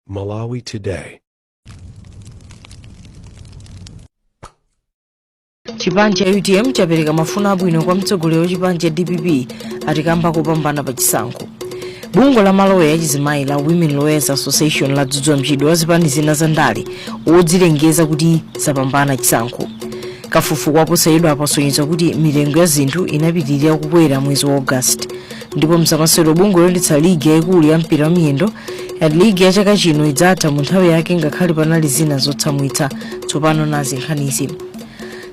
Malawi Today. Chipanje cha UTM chapereka mafuna abwino kwa mtsogoleri wa chipanje DPP atikamba kupambana pa chisankho. Bungwe la maloya achizimayi la Women Lawyers Association ladzudzula mchitidwe wa zipani zina za ndale wodzilengeza kuti zapambana chisankho. Kafukufuku waposayidwa apasonyeza kuti mitengo ya zinthu inapitirira kukwera mwezi wa August. Ndipo msakasero bungwe loyendetsa ligi yaikulu ya mpira wa miyendo ligi ya chaka chino idzatha mu nthawi yake ngakhale panali zina zotsamwitsa tsopano nazi nkhanizi.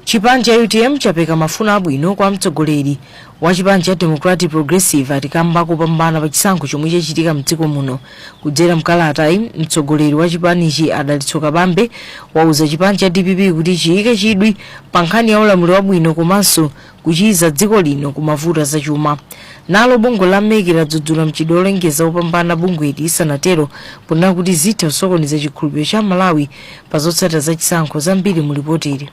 Chipanje cha UTM chapereka mafuna abwino kwa mtsogoleri wa chipanje cha Democratic Progressive atikamba kupambana pa chisankho chomwe chachitika mdziko muno. Kudzera mkalatayi mtsogoleri wa chipanichi Adalitso Kabambe wauza chipanje cha DPP kuti chiyike chidwi pa nkhani ya ulamuliro wabwino komanso kuchiza dziko lino kumavuto zachuma. Nalo bungwe la MEC ladzudzula mchitidwe olengeza opambana bungweli isanatero ponena kuti zitha kusokoneza chikhulupiriro cha Malawi pa zotsatira za chisankho zambiri mu ripoti.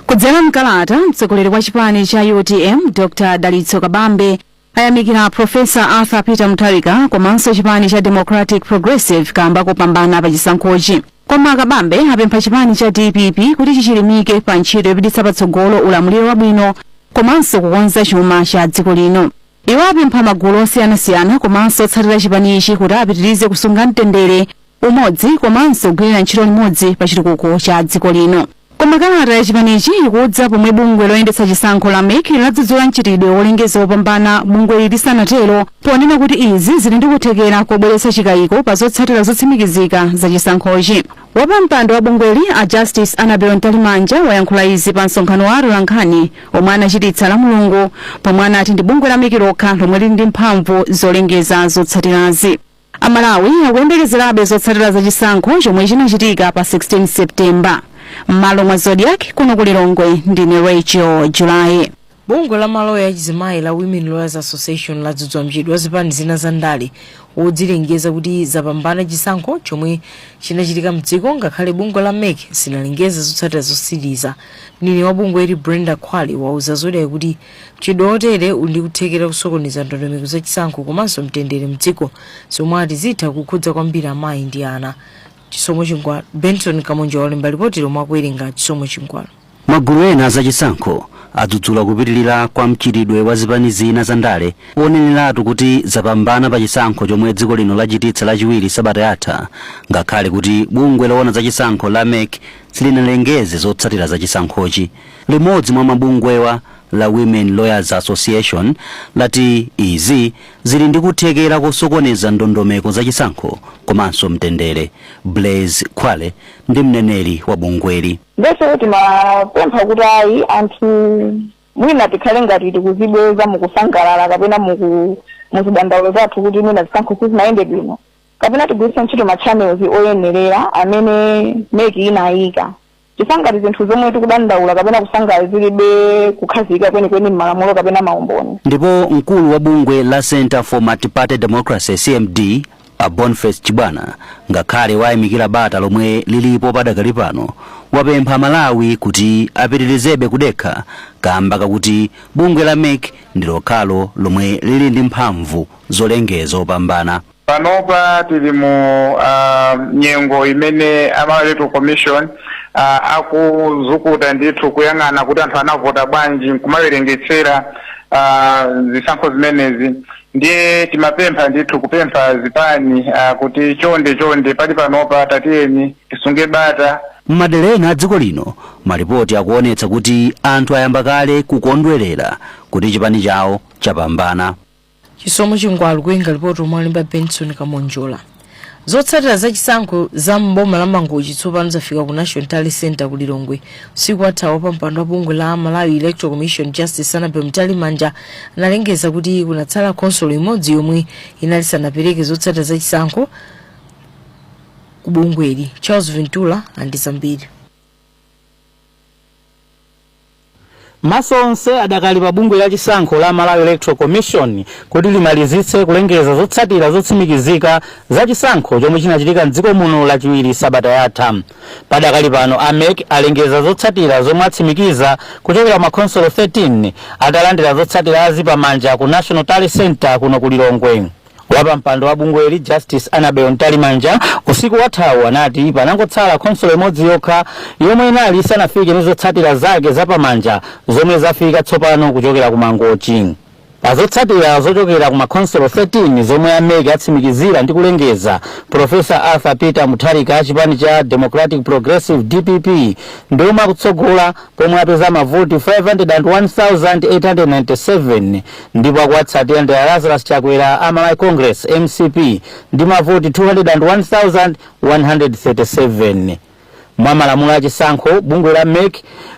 Kudzera mkalata mtsogoleri wa chipani cha UTM Dr. Adalitso Kabambe ayamikira Professor Arthur Peter Mutharika komanso chipani cha Democratic Progressive kamba kupambana pa chisankhochi. Koma Kabambe apempha chipani cha DPP kuti chichilimike pa ntchito yopititsa patsogolo ulamuliro wabwino komanso kukonza chuma cha dziko lino. Iwo apempha magulu osiyanasiyana komanso otsatira chipanichi kuti apitirize kusunga mtendere, umodzi komanso kugwirira ntchito limodzi pa chitukuko cha dziko lino. Koma kalata ya chipanichi ikudza pomwe bungwe loyendetsa chisankho la MEC ladzudzula mchitidwe wolengeza opambana bungwe lisanatero ponena kuti izi zili ndi kuthekera kobweretsa chikayiko pa zotsatira zotsimikizika za chisankhochi. Wapampando wa bungweli a Justice Annabel Ntalimanja wayankhula izi pa msonkhano wa atolankhani omwe anachititsa la Mulungu pomwe anati ndi bungwe la MEC lokha lomwe lili ndi mphamvu zolengeza zotsatirazi. Amalawi akuyembekezerabe zotsatira za chisankho chomwe chinachitika pa 16 September. Malo mwa Zodiac kuno kulilongwe ndine Rachel July. Bungwe la maloya achizimayi la Women Lawyers Association ladzudzula mchitidwe wa zipani zina za ndale wodzilengeza kuti zapambana chisankho chomwe chinachitika mdziko ngakhale bungwe la MEC sinalengeza zotsatira zosiriza. Mnini wa bungwe ili Brenda Kwali wauza Zodiac kuti mchitidwe otere uli kuthekera kusokoneza ndondomeko za chisankho komanso mtendere mdziko zomwe ati zitha kukhudza kwambiri amayi ndi ana. Chisomo Chingwalo Benson Kamonjo walemba ripoti lomwe akuwerenga Chisomo Chingwalo. Magulu ena za chisankho adzudzula kupitirira kwa mchitidwe wa zipani zina za ndale woneneratu kuti zapambana pa chisankho chomwe dziko lino lachititsa lachiwiri sabata yatha ngakhale kuti bungwe loona za chisankho la MEC silinalengeze zotsatira za chisankhochi. Limodzi mwa mabungwewa la Women Lawyers Association lati izi zili ndi kuthekera kusokoneza ndondomeko za chisankho komanso mtendere. Blaze Kwale ndi mneneri wa bungweli. Ndese kuti mapempha kuti ayi anthu mwina tikhale ngati tikuzibweza mukusangalala kapena muzidandaulo zathu kuti mwina zisankho sizinayende bwino kapena tigwiritse ntchito ma channels oyenerera amene MEC inayika. Tisangati zinthu zomwe tikudandaula kapena kusangala zilibe kukhazika kwenikweni m'malamulo kapena maumboni. Ndipo mkulu wa bungwe la Center for Multi-Party Democracy CMD a Boniface Chibwana ngakhale wayimikira bata lomwe lilipo padakali pano wapempha Malawi kuti apitirizebe kudekha kamba kakuti bungwe la MEC ndi lokhalo lomwe lili ndi mphamvu zolengeza opambana. Panopa tili mu nyengo imene Electoral Commission akuzukuta ndithu kuyang'ana kuti anthu anavota bwanji nkumawerengetsera zisankho zimenezi. Ndiye timapempha ndithu kupempha zipani kuti chonde pali panopa tatiyeni tisunge bata. M'madera a dziko lino maripoti akuonetsa kuti anthu ayamba kale kukondwerera kuti chipani chawo chapambana. Chisomo Chingwalo kuwenga ripoti omwe Benson Kamonjola. Zotsatira za chisankho za mboma la Mangochi tsopano zafika ku National Tally Center ku Lilongwe. Usiku wathawa pampando wa bungwe la Malawi Electoral Commission Justice Annabel Ntalimanja analengeza kuti kunatsala konsolo imodzi yomwe inali sanapereke zotsatira za chisankho ku bungweli. Charles Ventura andi zambiri. Masonse adakali pa bungwe la chisankho la Malawi Electoral Commission kuti limalizitse kulengeza zotsatira zotsimikizika za chisankho chomwe chinachitika mdziko muno lachiwiri sabata yatha. Padakali pano MEC alengeza zotsatira zomwe atsimikiza kuchokera ma console 13 atalandira zotsatira azipamanja ku National Tally Center kuno ku Lilongwe. wapampando wa bungweli Justice Annabel Ntalimanja usiku wathawu anati panangotsala khonsolo imodzi yokha yomwe inali isanafike nizotsatira zake zapamanja zomwe zafika tsopano kuchokera ku mangochi. Azotsatira zochokera ku makhonsolo 13 zomwe ameki atsimikizira ndi kulengeza Professor Arthur Peter Mutharika achipani cha Democratic Progressive DPP ndiomwe akutsogola pomwe apeza mavoti 501,897 ndipo akuwatsatira ndi Lazarus Chakwera Amalawi Congress MCP ndi mavoti 201,137. Mwa malamulo achisankho bungwe la MEC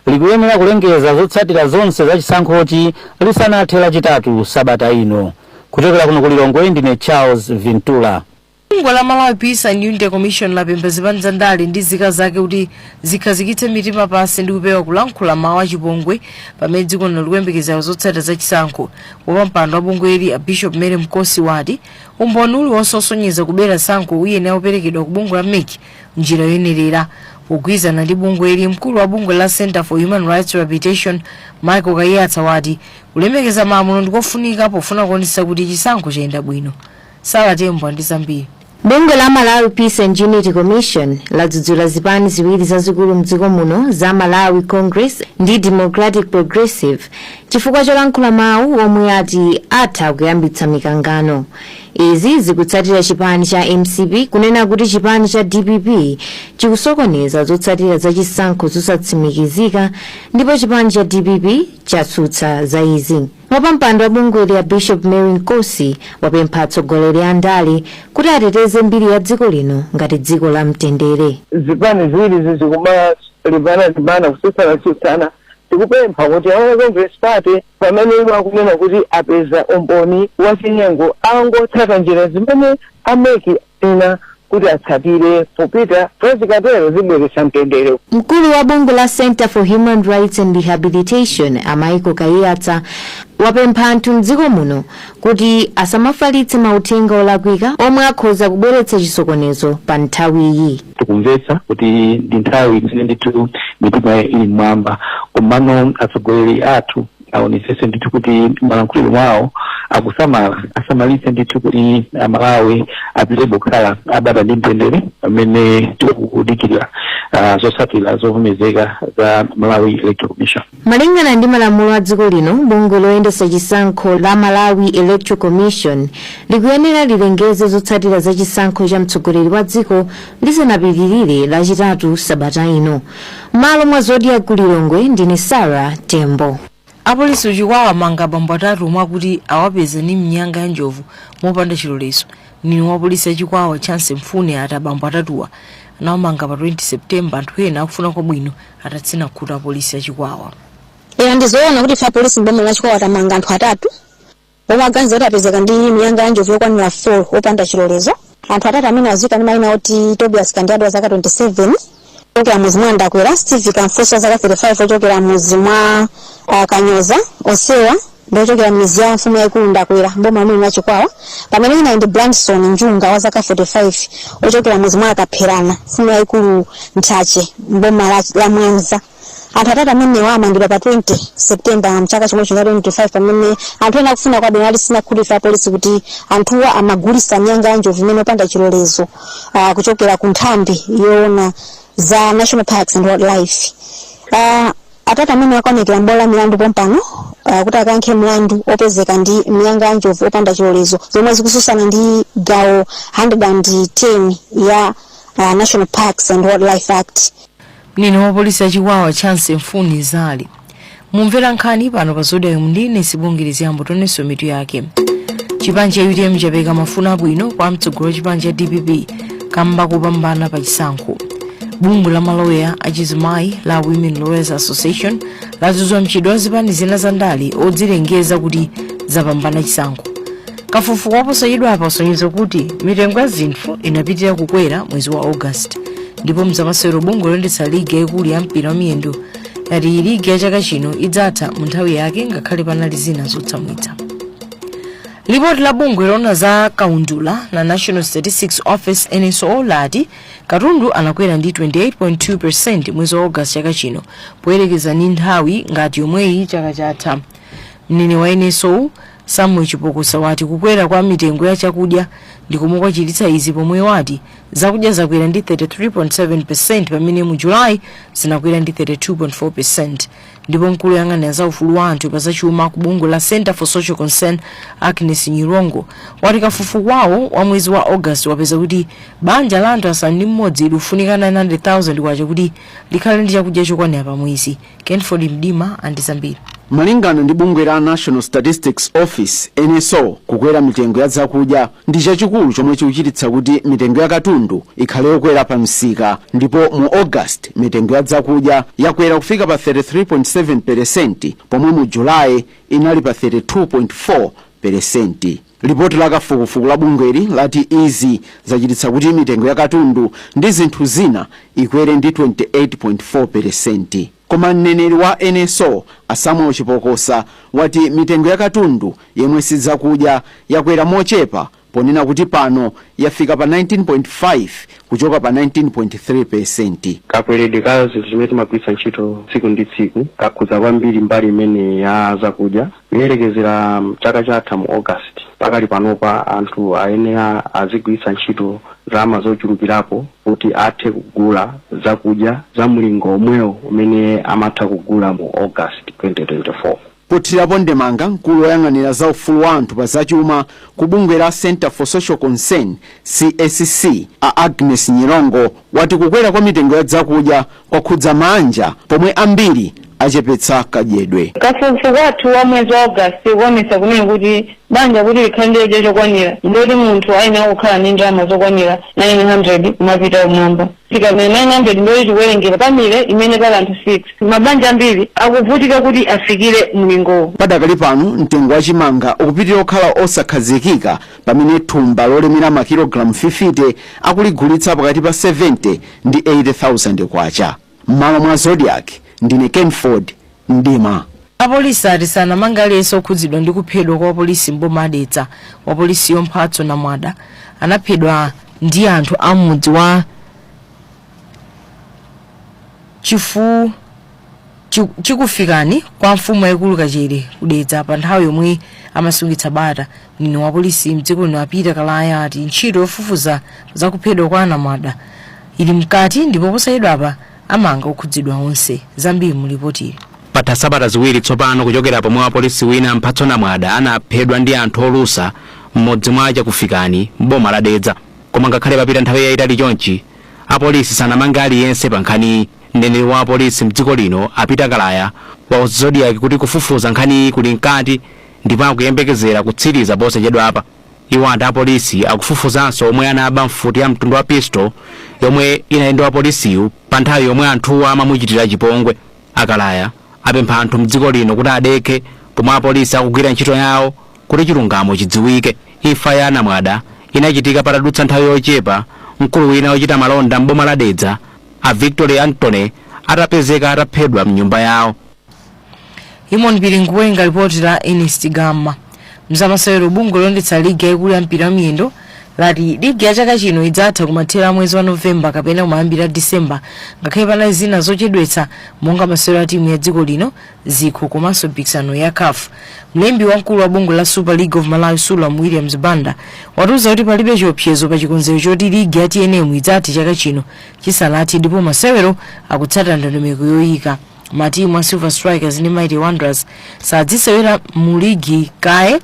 likuyenera kulengeza zotsatira zonse za chisankhochi lisanathe lachitatu sabata ino. Kuchokera kuno ku Lilongwe ndine Charles Vintula. Bungwe la Malawi Peace and Unity Commission lapempha zipani za ndale ndi zika zake kuti zikhazikitse mitima pansi ndi kupewa kulankhula mawu achipongwe pamene dziko likuyembekeza zotsatira za chisankho. Wapampando wa bungweli a Bishop Mary Mkosi wati umboni uli wosonyeza kubera sankho uyenera kuperekedwa ku bungwe la MEC njira yoyenerera. Kugwizana ndi bungweli mkulu wa bungwe la Center for Human Rights Rehabilitation Michael Kayatsa wati kulemekeza malamulo ndikofunika pofuna kuonetsa kuti chisankho chayenda bwino. Sala Tembo ndi zambiri. Bungwe la Malawi Peace and Unity Commission ladzudzula zipani ziwiri zazikulu mdziko muno za Malawi Congress ndi Democratic Progressive chifukwa cholankhula mawu omwe ati atha kuyambitsa mikangano. Izi zikutsatira chipani cha MCP kunena kuti chipani cha DPP chikusokoneza zotsatira za chisankho zosatsimikizika ndipo chipani cha DPP chatsutsa za izi. Wapampando wa bungweli ya Bishop Mary Mkosi wapempha atsogoleri a ndale kuti ateteze mbiri ya dziko lino ngati dziko la mtendere. Zipani ziwiri zikumalibana kusiyana tikupempha kuti a Congress Party pamene akunena kuti apeza umboni wachinyengo angotsata njira zimene ameki ina kuti atsatire popita prezikatero zibweretsa mtendere. Mkulu wa bungwe la Center for Human Rights and Rehabilitation Michael Kayatsa wapempha anthu mdziko muno kuti asamafalitse mauthenga olakwika omwe akhoza kubweretsa chisokonezo pa nthawi iyi. Tikumvetsa kuti ndi nthawi imene ndithu mitima ili mmwamba komano atsogoleri athu aonetsetse ndithu kuti malankhuliro mwawo asamalitse ndithu kuti Amalawi apite kukhala abata ndi mtendere pamene tikudikirira zotsatira zovomerezeka za Malawi Electoral Commission. Malingana ndi malamulo a dziko lino bungwe loyendetsa chisankho la Malawi Electoral Commission likuyenera lilengeze zotsatira za chisankho cha mtsogoleri wa dziko lisanapitirire lachitatu sabata ino. Malo mwa Zodiac ku Lilongwe ndine Sarah Tembo. Apolisi uchikwawa manga bambo atatu mwakuti awapeza ni mnyanga ya njovu mopanda chilolezo. Nini wa polisi achikwawa Chance Mfune ata bambo atatuwa anawamanga pa 20 September anthu ena akufuna kwabwino atatsina khuta polisi achikwawa. Ndizoona kuti fa polisi mbomwe lachikwawa tamanga anthu atatu omwe aganiza kuti apezeka ndi mnyanga ya njovu yokwanira 4 opanda chilolezo. Anthu atatu amene azika ndi mayina oti Tobias Kandiado zaka 27 ochokera muzi mwa Ndakwera, Steve Kamfuso zaka 35 ochokera muzi mwa Kanyoza, Osewa ndochokera muzi ya mfumu yaikulu Ndakwera mboma mwini wachikwawa, pamene ina ndi Brandson Njunga wa zaka 45 ochokera muzi mwa Kapherana mfumu yaikulu Nthache mboma la Mwanza. Anthu atatu amene wamangidwa pa 20 September mchaka chomwe cha 2025 pamene anthu ena akufuna kwa bwino alisina kulifa polisi kuti anthuwa amagulisa nyanga ya njovu imene opanda chilolezo kuchokera ku nthambi yoona za National Parks and Wildlife. Atatu amene akaonekera mbola milandu pompano kuti akankhe mlandu opezeka ndi mnyanga ya njovu opanda chilolezo zomwe zikususana ndi gawo 110 ya National Parks and Wildlife Act. Nini wa polisi achikwawa Chance Mfune zali. Mumvera nkhani pano pa Zodiac ndine Sibungirizi yambo toneso mitu yake. Chipani cha UTM chapeka mafuna abwino kwa mtsogoleri wa chipani cha DPP kamba kupambana pa chisankho. Bungwe la Malawi achizimayi la Women Lawyers Association ladzudzula mchitidwe wa zipani zina za ndale odzilengeza kuti zapambana chisankho. Kafukufuku waposachedwa apa usonyeza kuti mitengo ya zinthu inapitirira kukwera mwezi wa August. Ndipo mzamasewero bungwe loyendetsa ligi yaikulu ya mpira wa miyendo yati ligi ya chaka chino idzatha mu nthawi yake ngakhale panali zina zotsamwitsa. Ripoti la bungwe lona za kaundula na National Statistics Office NSO lati katundu anakwera ndi 28.2% mwezi wa August chaka chino poyerekeza ndi nthawi ngati yomweyi chaka chatha. Mnene wa NSO Samuel Chipokosa wati kukwera kwa mitengo ya chakudya ndikomwe kwachititsa izi, pomwe wati zakudya zakwera ndi 33.7% pamene mu July zinakwera ndi 32.4%. ndipo mkulu yang'anira za ufulu wa anthu pa zachuma ku bungwe la Center for Social Concern Agnes Nyirongo wati kafukufuku wawo wa mwezi wa August wapeza kuti banja la anthu asanu ndi mmodzi likufunika 900,000 kwacha kuti likhale ndi chakudya chokwanira pa mwezi. Kenford Mdima andizambiri. Malingana ndi bungwe la National Statistics Office NSO, kukwera mitengo ya zakudya ndi chachikulu chomwe chikuchititsa kuti mitengo ya katundu ikhale yokwera pa msika, ndipo mu August mitengo ya zakudya yakwera kufika pa 33.7%, pomwe mu July inali pa 32.4%. Ripoti la kafukufuku la bungweli lati izi zachititsa kuti mitengo ya katundu ndi zinthu zina ikwere ndi 28.4%. Koma mneneri wa NSO Samuel Chipokosa wati mitengo ya katundu yemwe sizakudya yakwera mochepa, ponena kuti pano yafika pa 19.5 kuchoka pa 19.3%. Kakweredwe ka zinthu zimene timagwiritsa ntchito tsiku ndi tsiku kakhuza kwambiri mbali imene ya zakudya. Kuyelekezera chaka chatha mu August pakali panopa anthu ayenera azigwiritsa ntchito ndalama zochulukirapo kuti athe kugula zakudya za mlingo omwewo umene amatha kugula mu August 2024. Pothirapo ndemanga mkulu woyang'anira za ufulu wa anthu pa zachuma ku bungwe la Center for Social Concern CSC Agnes Nyirongo wati kukwera kwa mitengo ya zakudya kwakhudza manja, pomwe ambiri achepetsa kadyedwe. Kafukufuku wathu wa mwezi wa August kuonesa kunena kuti banja kuti likhale chakudya chokwanira ndoti munthu ayenera kukhala ndi ndalama zokwanira 900 kumapita umwamba. Tikamene 900 ndoti tikuwerengera pamile imene pali anthu 6. Mabanja ambiri akuvutika kuti afikire mlingowo. Padakali pano mtengo wa chimanga ukupitirira kukhala osakhazikika, pamene thumba lolemera makilogramu 50 akuligulitsa pakati pa 70 ndi 80,000 kwacha. M'malo mwa Zodiac, ndine Kenford Mdima. Apolisi ati sanamanga aliyense okhudzidwa ndi kuphedwa kwa polisi mboma adedza. Wa polisi yomphatso na mwada anaphedwa ndi anthu a mudzi wa chikufikani kwa mfumu yaikulu Kachere kudedza pa nthawi yomwe amasungitsa bata. Mnini wa polisi mdziko lino apita kalaya ati ntchito yofufuza za kuphedwa kwa anamwada ili mkati, ndipo posayedwa apa amanga okhudzidwa onse. Zambiri mulipotiri. Patha sabata ziwiri tsopano kuchokera pomwe wa polisi wina mphatso na mwada anaphedwa ndi anthu olusa mmodzi mwa chakufikani mboma la Dedza. Koma ngakhale papita nthawi yayitali chonchi apolisi sanamanga aliyense pa nkhani. Mneneri wa polisi mdziko lino apita kalaya wa Zodiac kuti kufufuza nkhani kuli mkati, ndipo akuyembekezera kutsiriza posachedwa apa. Iwo anthu apolisi akufufuzanso omwe anaba mfuti ya mtundu wa pistol yomwe inayendwa polisiyu pa nthawi yomwe anthuwa amamuchitira chipongwe. Akalaya apempha anthu mdziko lino kuti adekhe, pomwe apolisi akugwira ntchito yawo kuti chilungamo chidziwike. Imfa ya anamwada inachitika patadutsa nthawi yochepa mkulu wina wochita malonda mboma la Dedza a Victory Antony atapezeka ataphedwa mnyumba yawo. Imon Bilinguwenga ripoti la Ernest Gamma. Mzamasewero bungwe londetsa ligi yaikulu ya mpira miyendo lati ligi ya chaka chino idzatha kumathera mwezi wa Novemba kapena kumayambira December, ngakhale pana zina zochedwetsa monga masewero a timu ya dziko lino zikho komanso mpikisano ya CAF. Mlembi wamkulu wa bungwe la Super League of Malawi Sulam Williams Banda watuza kuti palibe chiopsezo pa chikonzero choti ligi ya TNM idzathe chaka chino chisalati, ndipo masewero akutsata ndondomeko yoyika. Matimu a Silver Strikers ndi Mighty Wanderers sadzisewera mu ligi kaye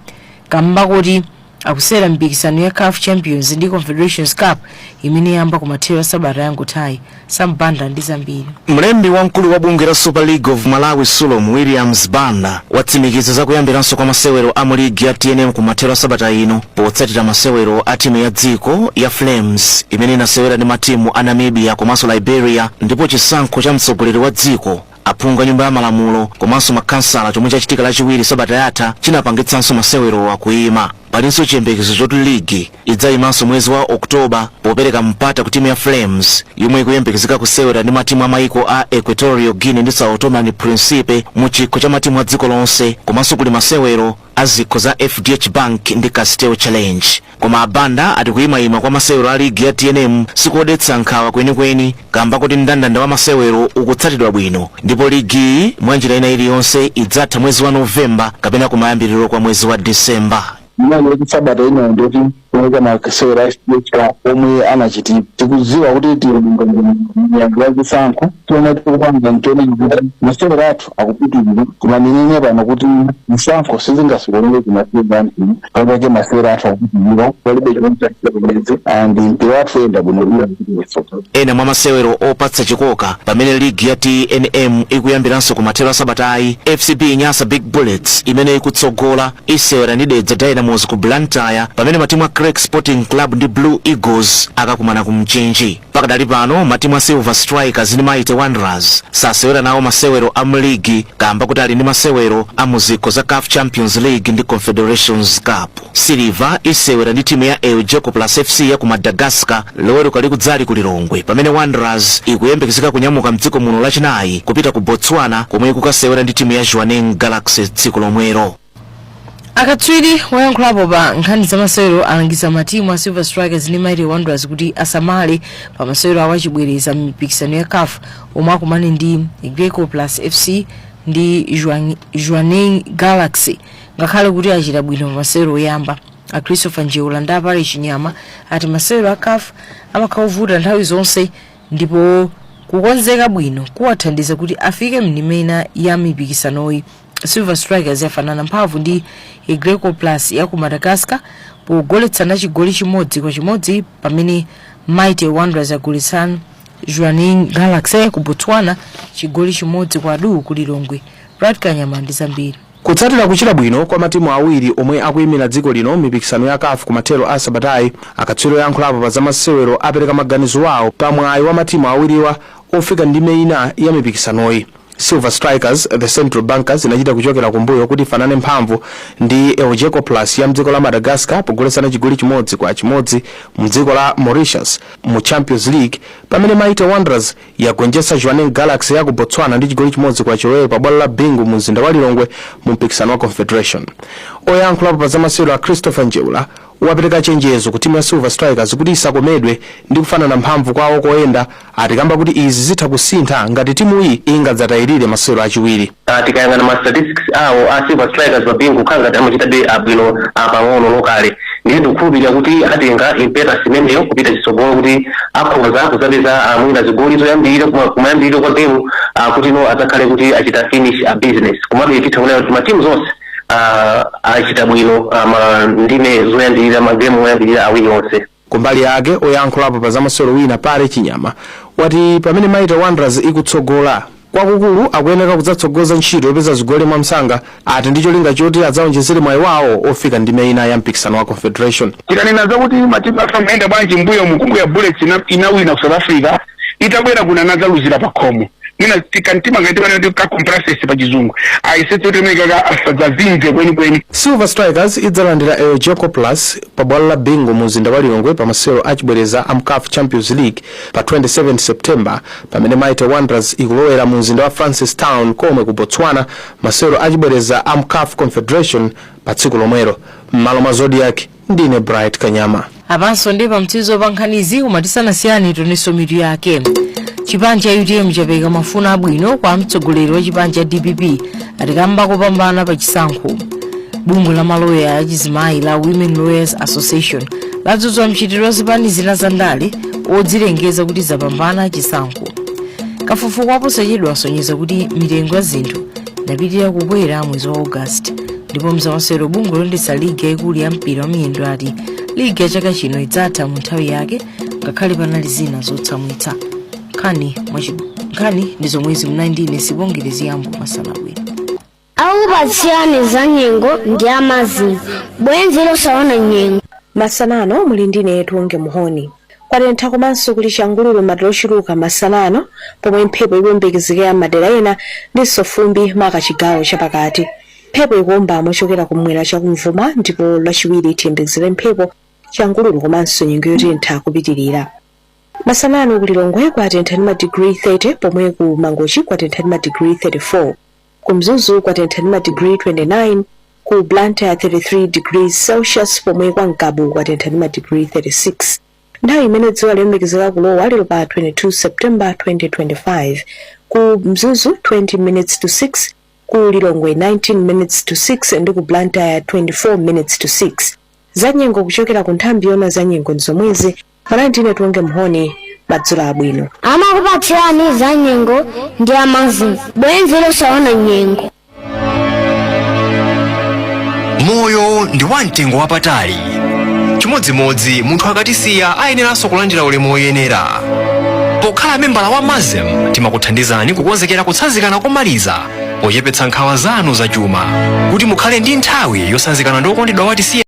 kamba kuti akusera mpikisano ya CAF Champions ndi Confederations Cup imene yamba kumathera sabata yangothayi. Sambanda ndi zambiri. Mlembi wamkulu wa bungwe la Super League of Malawi Sulam Williams Banda watsimikiza za kuyambiranso kwa masewero a mu ligi ya TNM kumathera sabata ino potsatira masewero a timu ya dziko ya Flames imene inasewera ndi matimu a Namibia komanso Liberia, ndipo chisankho cha mtsogoleri wa dziko aphunga nyumba ya malamulo komanso makansala chomwe chachitika lachiwiri sabata yatha chinapangitsanso masewero akuyima. Palinso chiyembekezo choti ligi idzayimanso mwezi wa Oktoba popereka mpata ku timu ya Flames yomwe ikuyembekezeka kusewera ndi matimu a maiko a Equatorial Guinea ndi Sao Tome and Principe mu chikho cha matimu a dziko lonse, komanso kuli masewero a azikho za FDH Bank ndi Castel Challenge. Koma abanda ati kuyimayima kwa masewero a ligi ya TNM sikodetsa nkhawa kwenikweni kamba kuti mndandanda wa masewero ukutsatidwa bwino, ndipo ligi mwanjira ina iliyonse idzatha mwezi wa Novemba kapena kumayambiriro kwa mwezi wa Disemba. Mwana kuti sabata ino ndoti kuoneka masewera FDH omwe anachiti tikudziwa kuti tiyanga yachisankho tiona tikupanga ntoni kuti masewera athu akupitirira koma ninene pano kuti misankho sizingasukuluke kumasewera pamene masewera athu akupitirira palibe chomwe and mpira wathu enda bwino. Ena mwa masewero opatsa chikoka pamene ligi ya TNM ikuyambiranso kumathero a sabatayi, FCB Nyasa Big Bullets imene ikutsogola isewera ndi Dedza Dynamos ku Blantyre pamene matimu a Craig Sporting Club ndi Blue Eagles akakumana ku Mchinji. Pakadali pano matimu a Silver Strikers ndi Mighty Wanderers sasewera nawo masewero a mligi kamba kuti ali ndi masewero a muzikho za CAF Champions League ndi Confederations Cup. Silver isewera ndi timu ya Eljeko Plus FC ya ku Madagascar lowero kali kudzali ku Lilongwe pamene Wanderers ikuyembekezeka kunyamuka mdziko muno lachinayi kupita ku Botswana komwe ikukasewera ndi timu ya Jwaneng Galaxy tsiku lomwero. Akatswiri wayankhulapo pa nkhani za masewero alangiza matimu a Silver Strikers ndi Mighty Wanderers kuti asamale pa masewero awachibwereza mipikisano ya CAF omwe akumane ndi Eljeko Plus FC ndi Jwaneng Galaxy ngakhale kuti achita bwino pa masewero oyamba. A Christopher Njeula ndi apale Chinyama ati masewero a CAF amakhavuta nthawi zonse ndipo kukonzeka bwino kuwathandiza kuti afike mndimena ya mipikisanoyi. Silver Strikers yafanana mphamvu ndi Eljeko Plus ya ku Madagascar pogoletsana chigoli chimodzi kwa chimodzi pamene Mighty Wanderers yagoletsana Jwaneng Galaxy ku Botswana chigoli chimodzi kwa adu ku Lilongwe. Brad Kanyama ndi zambiri. Kutsatira kuchita bwino kwa matimu awiri omwe akuyimira dziko lino mipikisano ya CAF kumathero a sabatayi, akatswiri oyankhulapo pa za masewero apereka maganizo awo pa mwayi wa matimu awiriwa ofika ndime ina ya mipikisanoyi. Silver Strikers, the Central Bankers, inachita kuchokera kumbuyo kuti ifanane mphamvu ndi Eljeko Plus ya mdziko la Madagascar pogoletsana chigoli chimodzi kwa chimodzi mdziko la Mauritius mu Champions League pamene Mighty Wanderers yagonjetsa Jwaneng Galaxy ya ku Botswana ndi chigoli chimodzi kwa chiwiri pa bwalo la Bingu mu mzinda wa Lilongwe mu mpikisano wa Confederation. Oyankhulapo pa za masewero a Christopher Njeula wapereka chenjezo ku timu ya Silver Strikers kuti isakomedwe ndi kufanana mphamvu kwawo koyenda atikamba kuti izi zitha kusintha ngati timu iyi ingadzatayirire masewero achiwiri. Tikayang'ana ma statistics awo a Silver Strikers babingu kanga amachitabe abwino pang'ono lokale ndiye ndikukhulupirira kuti atenga impetus imeneyo kupita chitsogolo kuti akhoza kuzapeza mwina zigoli zoyambirira kumayambiriro kwa game kuti no adzakhale kuti achita finish a business. Komabe titha kuona kuti matimu zonse achita bwino ndime zoyambirira magemu oyambirira awiri onse. Kumbali yake oyankhulapo pa za masewero wina pale Chinyama wati pamene Mighty Wanderers ikutsogola kwakukulu akuyenera kudzatsogoza ntchito yopeza zigoli mwamsanga ati ndicho linga choti adzaonjezere mwayi wawo ofika ndime ina ya mpikisano wa Confederation. Tikanena zakuti matimu amayenda bwanji mbuyo mukungu ya Bullets inawina ku South Africa itabwera kuna nadzaluzira pa khomo. Nina tikantima ngati kuti ka compresses pa chizungu aisetse kuti meka asadzavinze kweni. Silver Strikers idzalandira Eljeko Plus pa bwalo la Bingu mu mzinda wa Lilongwe pa masewero achibwereza a CAF Champions League pa 27 September pamene Mighty Wanderers ikulowera mu mzinda wa Francistown komwe ku Botswana masewero achibwereza a CAF Confederation pa tsiku lomwero. M'malo mwa Zodiac ndine Bright Kanyama. Apanso ndi pa mtizo pa nkhanizi kumatisana siyani toniso mitu yake. Chipanja UTM chapereka mafuna abwino kwa mtsogoleri wa chipanja DPP atikamba kupambana pa chisankho. Bungwe la maloya achizimayi la Women Lawyers Association ladzutsa mchitidwe wa zipani zina za ndale odzilengeza kuti zapambana chisankho. Kafukufuku aposachedwa asonyeza kuti mitengo ya zinthu inapitirira kukwera mwezi wa August ndipo mzawasero bungwe londetsa ligi yaikulu ya mpira wa miyendo ati ligi ya chaka chino idzatha mu nthawi yake ngakhale panali zina zotsamwitsa. Nkhani ndi zomwezi mnandine sibongerezi yambo masalabwino. Aupatsirani za nyengo ndi amazi bwenzi losaona nyengo. Masanano muli ndine Tuonge Muhoni. Kwatentha komanso kuli changululu matilochiluka masanano pomwe mphepo ikuyembekezeka madera ena ndi fumbi maka chigawo chapakati. Mphepo ikuomba mochokera kumwera chakumvuma ndipo lachiwiri tiyembekezere mphepo changululu komanso nyengo yotentha kupitirira. Masanano ku Lilongwe kwatentha ndi madegree 30 pomwe ku Mangochi kwatentha ndi madegree 34. Ku Mzuzu kwatentha ndi madegree 29, ku Blantyre 33 degrees Celsius, pomwe kwa Nkabu kwatentha ndi madigiri 36. Nthawi imene dzuwa liyembekezeka kulowa lero pa 22 September 2025, ku Mzuzu 20 minutes to 6, ku Lilongwe 19 minutes to 6 ndi ku Blantyre 24 minutes to 6. Za nyengo kuchokera ku nthambi yona za nyengo nzomwezi, Valentine Tuonge Mhoni, madzulo abwino. Amakupatsirani za nyengo ndi amazi bwenzi losaona nyengo. Moyo ndi wamtengo wapatali. Chimodzimodzi munthu akatisiya ayeneranso kulandira ulemu woyenera. Pokhala membala wa Mazem timakuthandizani kukonzekera kutsanzikana komaliza pochepetsa nkhawa zanu za chuma kuti mukhale ndi nthawi yosanzikana ndi okondedwa watisiya.